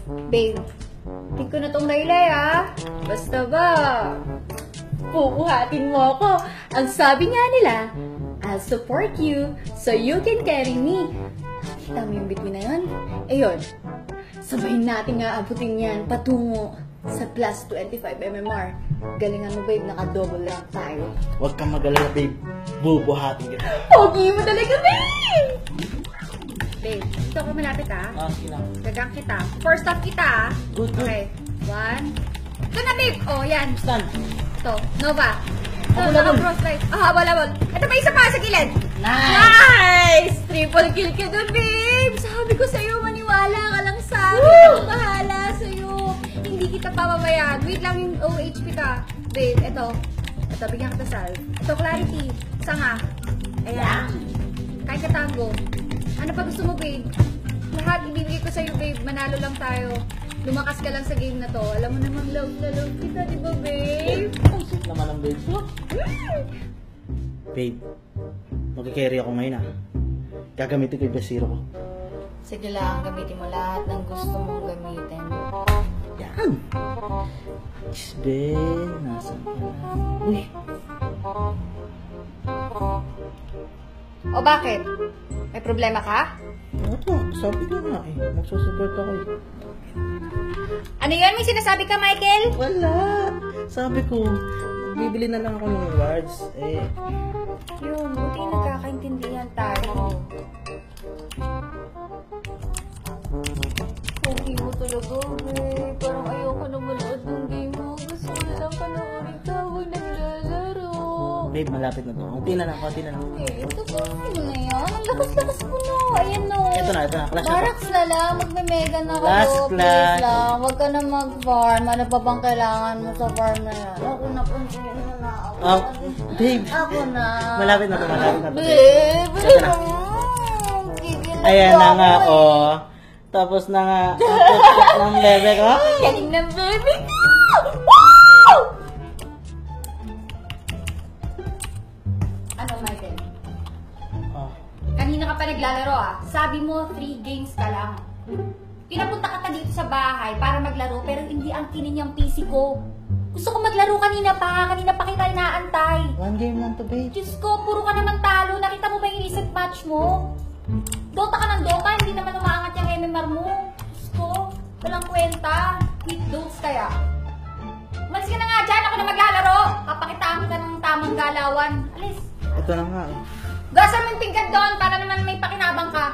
Babe, hindi ko na tong laylay Basta ba, pupuhatin mo ako. Ang sabi nga nila, I'll support you so you can carry me. Kita mo yung bituin na yun? Ayun, sabahin natin nga abutin yan patungo sa plus 25 mmR. Galingan mo, babe, naka-double lang tayo. Huwag kang mag-alala, babe. Bubuhatin kita. Pogi mo talaga, babe! Babe, dito ako malapit Sige lang. Gagang kita. First off kita Good. Okay, 1. Ito na, babe! Oh, yan. Stand. Ito, Nova. Ito, Habol-habol. naka-cross light. Habol-habol. Ito pa isa pa sa gilid. Nice! Triple kill ka doon, babe! Sabi ko sa'yo, maniwala ka lang sa akin. Ako bahala sa'yo. Hindi kita papabayaan. Wait lang yung OHP ka. Babe, ito. Ito, bigyan kita salve. Ito, clarity. Isa nga. Ayan. Kahit ka tango. Ano pa gusto mo, babe? Lahat ibibigay ko sa'yo, babe. Manalo lang tayo. Lumakas ka lang sa game na to. Alam mo naman, love na love kita, di ba, babe? Ang sweet naman ang babe. Babe, mag-carry ako ngayon Gagamitin ko yung besiro ko. Sige lang, gamitin mo lahat ng gusto mong gamitin. Yan! Babe, nasan ka na? Uy! O bakit? May problema ka? Ano po? Sabi ko nga magsusupport ako Ano yun? May sinasabi ka, Michael? Wala! Sabi ko, bibili na lang ako ng rewards. Yun, buti nagkakaintindihan tayo. Okay mo talaga, babe. Parang ayoko na manood ng game mo. Gusto ko na lang panoorin ka habang naglalaro. Babe, malapit na to. Kunti na lang. Ito po, ano na yan? Ang lakas-lakas mo na. Ayan no. Ito na. Clash na to. Barracks na lang. Magme-mega na kayo. Last Please clash. lang. Huwag ka na mag-farm. Ano pa bang kailangan mo sa farm na yan? Ako na po. Babe. Ako na. Malapit na to. Babe, Ito na. Ayan na nga, Tapos na nga, ang ng bebe ko. Galing ng baby ko! Ano, Michael? Kanina ka pa naglalaro Sabi mo, 3 games ka lang. Pinapunta ka dito sa bahay para maglaro pero hindi ang kinin yung PC ko. Gusto ko maglaro kanina pa kita inaantay. 1 game lang to, babe. Diyos ko, puro ka naman talo. Nakita mo ba yung recent match mo? Dota ka ng Dota, hindi naman umaangat yung MMR mo. Diyos ko, walang kwenta. Hit dose kaya. Umalis ka na nga dyan, ako na maglalaro. Papakitaan kita ng tamang galawan. Alis. Ito na nga, Gasan mo yung tingkad doon para naman may pakinabang ka.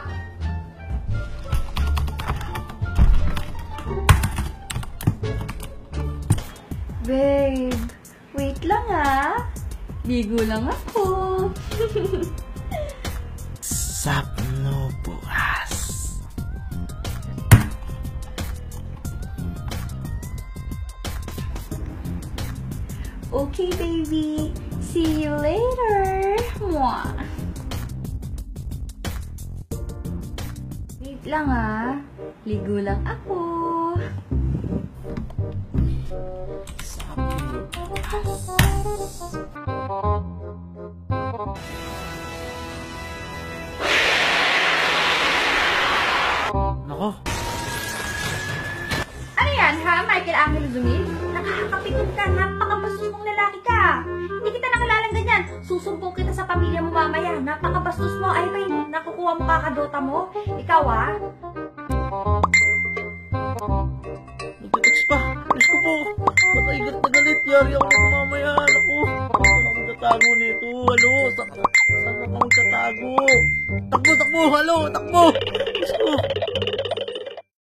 Babe, wait lang Ligo lang ako. Sapno bukas. Okay, baby. See you later. Mwah. Wait lang Ligo lang ako. Sapno bukas. Nako. Ano yan, Michael Angelo Zumil? Nakakapikon ka, napakabastos mong lalaki ka. Hindi kita nakilalang ganyan. Susumbong kita sa pamilya mo mamaya. Napakabastos mo. Ay, may nakukuha mo kakadota mo. Ikaw, Nagtitext pa. Diyos ko po. Patay galit na galit. Yari ako nito mamaya. Naku. Saan ako magtatago nito? Halo. Saan ako magtatago? Takbo. Halo. Takbo. Diyos ko.